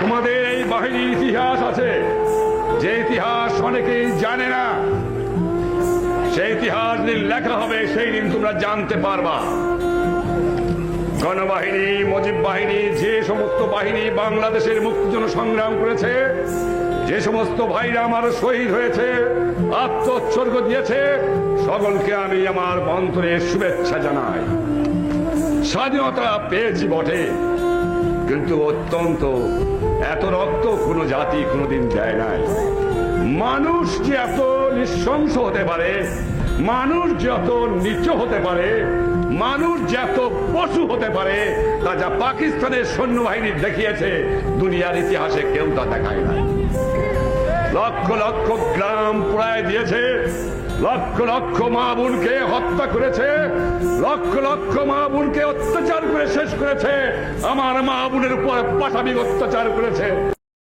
তোমাদের এই বাহিনীর ইতিহাস আছে, যে ইতিহাস অনেকেই জানে না। সেই ইতিহাস দিন লেখা হবে, সেই দিন তোমরা জানতে পারবা। গণবাহিনী, মুজিব বাহিনী, যে সমস্ত বাহিনী বাংলাদেশের মুক্তির জন্য সংগ্রাম করেছে, যে সমস্ত ভাইরা আমার শহীদ হয়েছে, আত্মোৎসর্গ দিয়েছে, সকলকে আমি আমার অন্তরে শুভেচ্ছা জানাই। স্বাধীনতা পেয়েছি বটে, কিন্তু অত্যন্ত এত রক্ত কোনো জাতি কোনোদিন দেয় নাই। মানুষ যে এত নৃশংস হতে পারে, মানুষ যে এত নিচ হতে পারে, মানুষ যে এত পশু হতে পারে, তা যা পাকিস্তানের সৈন্যবাহিনী দেখিয়েছে, দুনিয়ার ইতিহাসে কেউ তা দেখায় নাই। লক্ষ লক্ষ গ্রাম পোড়ায় দিয়েছে, লক্ষ লক্ষ মা বোনকে হত্যা করেছে, লক্ষ লক্ষ মা বোনকে অত্যাচার করে শেষ করেছে, আমার মা বোনের উপর পাশবিক অত্যাচার করেছে।